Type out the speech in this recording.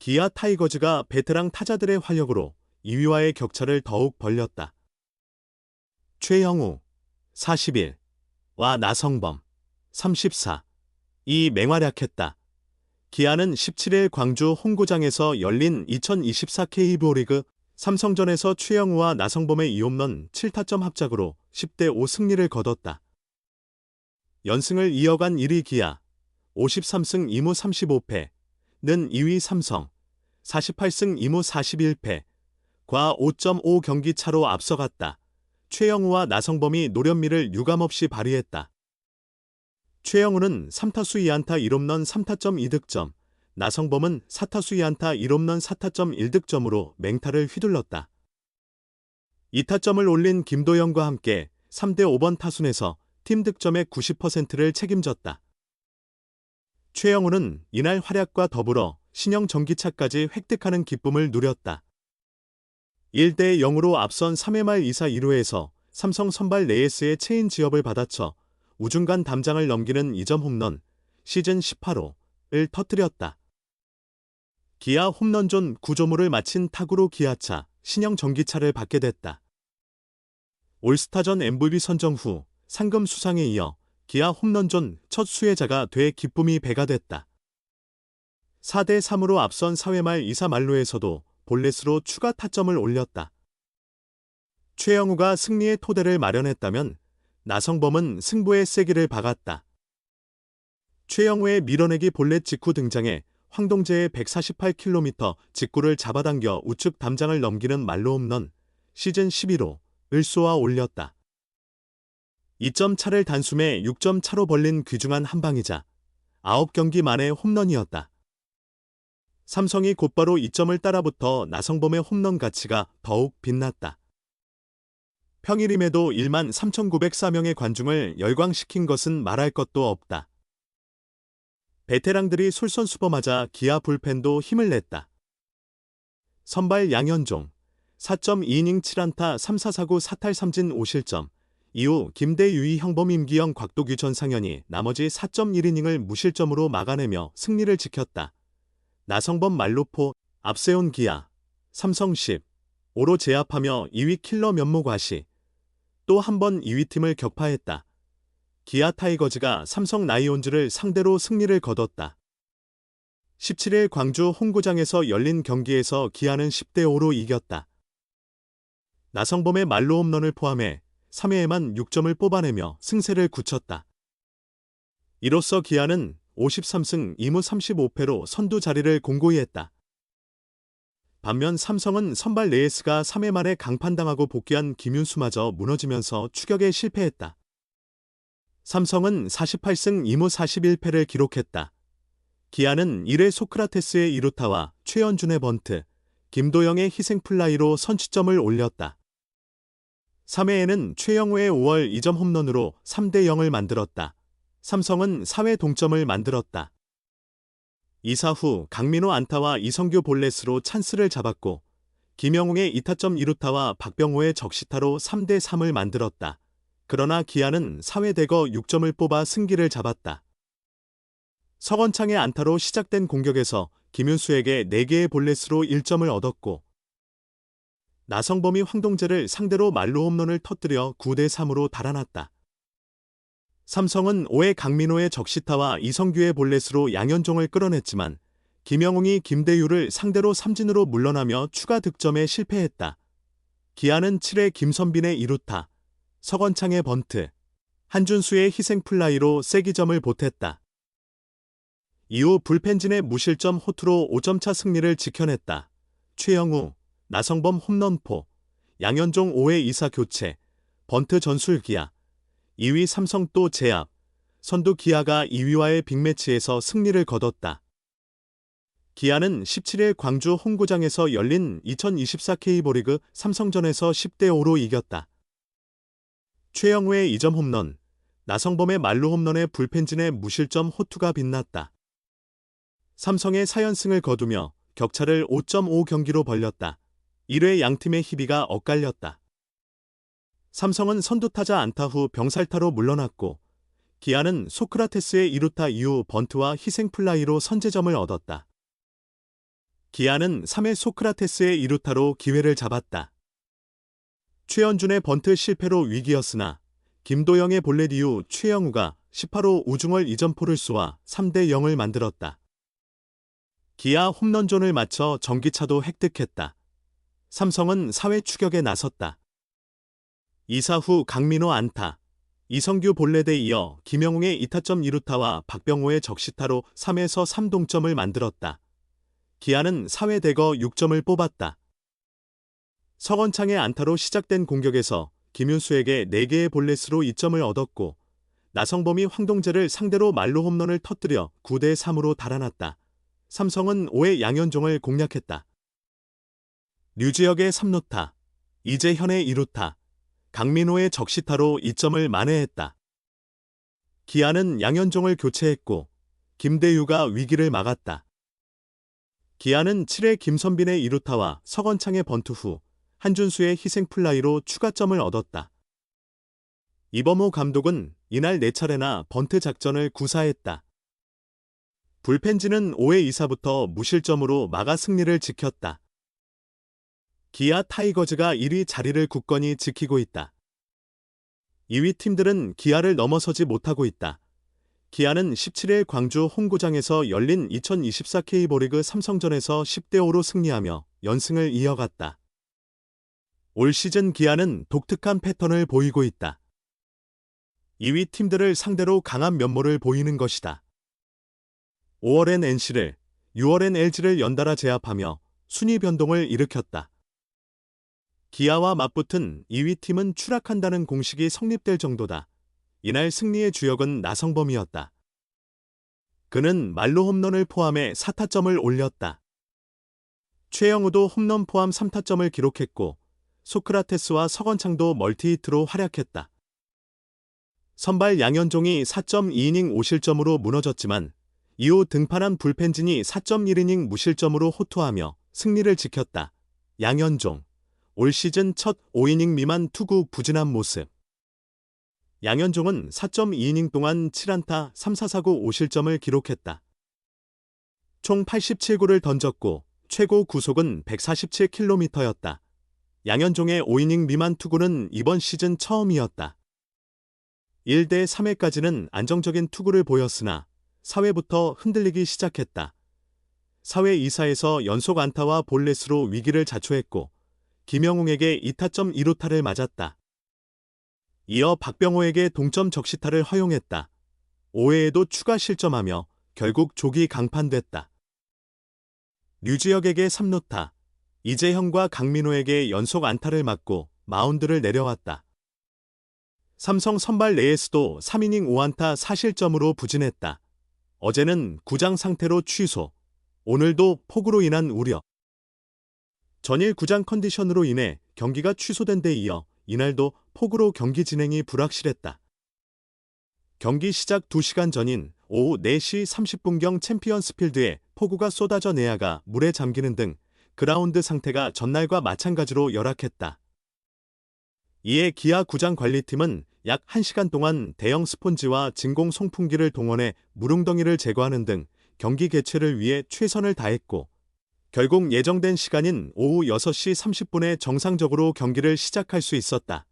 기아 타이거즈가 베테랑 타자들의 활약으로 2위와의 격차를 더욱 벌렸다. 최영우 41와 나성범 34이 맹활약했다. 기아는 17일 광주 홈구장에서 열린 2024 K리그 삼성전에서 최영우와 나성범의 2홈런 7타점 합작으로 10대5 승리를 거뒀다. 연승을 이어간 1위 기아 53승 2무 35패는 2위 삼성 48승 2무 41패과 5.5 경기 차로 앞서갔다. 최영우와 나성범이 노련미를 유감없이 발휘했다. 최영우는 3타수 2안타 1홈런 3타점 2득점, 나성범은 4타수 2안타 1홈런 4타점 1득점으로 맹타를 휘둘렀다. 2타점을 올린 김도영과 함께 3대 5번 타순에서 팀 득점의 90%를 책임졌다. 최영우는 이날 활약과 더불어 신형 전기차까지 획득하는 기쁨을 누렸다. 1대 0으로 앞선 3회 말 2사 1루에서 삼성 선발 레이스의 체인 지업을 받아쳐 우중간 담장을 넘기는 2점 홈런, 시즌 18호를 터뜨렸다. 기아 홈런존 구조물을 마친 타구로 기아차, 신형 전기차를 받게 됐다. 올스타전 MVP 선정 후 상금 수상에 이어 기아 홈런존 첫 수혜자가 돼 기쁨이 배가 됐다. 4대 3으로 앞선 4회 말 2사 만루에서도 볼넷으로 추가 타점을 올렸다. 최영우가 승리의 토대를 마련했다면 나성범은 승부의 세기를 박았다. 최영우의 밀어내기 볼넷 직후 등장해 황동재의 148km 직구를 잡아당겨 우측 담장을 넘기는 말로 홈런, 시즌 11호를 쏘아 올렸다. 2점 차를 단숨에 6점 차로 벌린 귀중한 한방이자 9경기 만의 홈런이었다. 삼성이 곧바로 2점을 따라붙어 나성범의 홈런 가치가 더욱 빛났다. 평일임에도 1만 3,904명의 관중을 열광시킨 것은 말할 것도 없다. 베테랑들이 솔선수범하자 기아 불펜도 힘을 냈다. 선발 양현종 4.2이닝 7안타 3사사구 4탈 3진 5실점, 이후 김대유이 형범 임기영 곽도규 전상현이 나머지 4.1이닝을 무실점으로 막아내며 승리를 지켰다. 나성범 말루포 앞세운 기아, 삼성 10, 5로 제압하며 2위 킬러 면모 과시, 또 한 번 2위 팀을 격파했다. 기아 타이거즈가 삼성 라이온즈를 상대로 승리를 거뒀다. 17일 광주 홈구장에서 열린 경기에서 기아는 10대5로 이겼다. 나성범의 말로 홈런을 포함해 3회에만 6점을 뽑아내며 승세를 굳혔다. 이로써 기아는 53승 2무 35패로 선두 자리를 공고히 했다. 반면 삼성은 선발 레이스가 3회 말에 강판당하고 복귀한 김윤수마저 무너지면서 추격에 실패했다. 삼성은 48승 2무 41패를 기록했다. 기아는 1회 소크라테스의 2루타와 최연준의 번트, 김도영의 희생플라이로 선취점을 올렸다. 3회에는 최영우의 5월 2점 홈런으로 3대 0을 만들었다. 삼성은 4회 동점을 만들었다. 2사 후 강민호 안타와 이성규 볼넷으로 찬스를 잡았고 김영웅의 2타점 2루타와 박병호의 적시타로 3대 3을 만들었다. 그러나 기아는 4회 대거 6점을 뽑아 승기를 잡았다. 서건창의 안타로 시작된 공격에서 김윤수에게 4개의 볼넷으로 1점을 얻었고 나성범이 황동재를 상대로 말로 홈런을 터뜨려 9대 3으로 달아났다. 삼성은 5회 강민호의 적시타와 이성규의 볼넷으로 양현종을 끌어냈지만 김영웅이 김대유를 상대로 삼진으로 물러나며 추가 득점에 실패했다. 기아는 7회 김선빈의 2루타, 서건창의 번트, 한준수의 희생플라이로 세기점을 보탰다. 이후 불펜진의 무실점 호투로 5점차 승리를 지켜냈다. 최영우, 나성범 홈런포, 양현종 5회 2사 교체, 번트 전술 기아, 2위 삼성 또 제압, 선두 기아가 2위와의 빅매치에서 승리를 거뒀다. 기아는 17일 광주 홈구장에서 열린 2024 K리그 삼성전에서 10대 5로 이겼다. 최영우의 2점 홈런, 나성범의 말루 홈런에 불펜진의 무실점 호투가 빛났다. 삼성의 4연승을 거두며 격차를 5.5 경기로 벌렸다. 1회 양팀의 희비가 엇갈렸다. 삼성은 선두타자 안타 후 병살타로 물러났고 기아는 소크라테스의 2루타 이후 번트와 희생플라이로 선제점을 얻었다. 기아는 3회 소크라테스의 2루타로 기회를 잡았다. 최연준의 번트 실패로 위기였으나 김도영의 볼넷 이후 최영우가 18호 우중월 이점포를 쏘아 3대 0을 만들었다. 기아 홈런존을 맞춰 전기차도 획득했다. 삼성은 4회 추격에 나섰다. 2사 후 강민호 안타, 이성규 볼넷에 이어 김영웅의 2타점 2루타와 박병호의 적시타로 3에서 3동점을 만들었다. 기아는 4회 대거 6점을 뽑았다. 서건창의 안타로 시작된 공격에서 김윤수에게 4개의 볼넷으로 2점을 얻었고 나성범이 황동재를 상대로 말로 홈런을 터뜨려 9대 3으로 달아났다. 삼성은 5회 양현종을 공략했다. 류지혁의 3루타, 이재현의 2루타, 강민호의 적시타로 2점을 만회했다. 기아는 양현종을 교체했고 김대유가 위기를 막았다. 기아는 7회 김선빈의 2루타와 서건창의 번트 후 한준수의 희생플라이로 추가점을 얻었다. 이범호 감독은 이날 4차례나 번트 작전을 구사했다. 불펜진은 5회 2사부터 무실점으로 막아 승리를 지켰다. 기아 타이거즈가 1위 자리를 굳건히 지키고 있다. 2위 팀들은 기아를 넘어서지 못하고 있다. 기아는 17일 광주 홈구장에서 열린 2024 K리그 삼성전에서 10대5로 승리하며 연승을 이어갔다. 올 시즌 기아는 독특한 패턴을 보이고 있다. 2위 팀들을 상대로 강한 면모를 보이는 것이다. 5월엔 NC를, 6월엔 LG를 연달아 제압하며 순위 변동을 일으켰다. 기아와 맞붙은 2위 팀은 추락한다는 공식이 성립될 정도다. 이날 승리의 주역은 나성범이었다. 그는 말로 홈런을 포함해 4타점을 올렸다. 최영우도 홈런 포함 3타점을 기록했고 소크라테스와 서건창도 멀티히트로 활약했다. 선발 양현종이 4.2이닝 5실점으로 무너졌지만 이후 등판한 불펜진이 4.1이닝 무실점으로 호투하며 승리를 지켰다. 양현종, 올 시즌 첫 5이닝 미만 투구 부진한 모습. 양현종은 4.2이닝 동안 7안타 3사사구 5실점을 기록했다. 총 87구를 던졌고 최고 구속은 147km였다. 양현종의 5이닝 미만 투구는 이번 시즌 처음이었다. 1대 3회까지는 안정적인 투구를 보였으나 4회부터 흔들리기 시작했다. 4회 2사에서 연속 안타와 볼넷으로 위기를 자초했고 김영웅에게 2타점 2루타를 맞았다. 이어 박병호에게 동점 적시타를 허용했다. 5회에도 추가 실점하며 결국 조기 강판됐다. 류지혁에게 3루타, 이재현과 강민호에게 연속 안타를 맞고 마운드를 내려왔다. 삼성 선발 레이스도 3이닝 5안타 4실점으로 부진했다. 어제는 구장 상태로 취소, 오늘도 폭우로 인한 우려. 전일 구장 컨디션으로 인해 경기가 취소된 데 이어 이날도 폭우로 경기 진행이 불확실했다. 경기 시작 2시간 전인 오후 4시 30분경 챔피언스필드에 폭우가 쏟아져 내야가 물에 잠기는 등 그라운드 상태가 전날과 마찬가지로 열악했다. 이에 기아 구장 관리팀은 약 1시간 동안 대형 스폰지와 진공 송풍기를 동원해 물웅덩이를 제거하는 등 경기 개최를 위해 최선을 다했고 결국 예정된 시간인 오후 6시 30분에 정상적으로 경기를 시작할 수 있었다.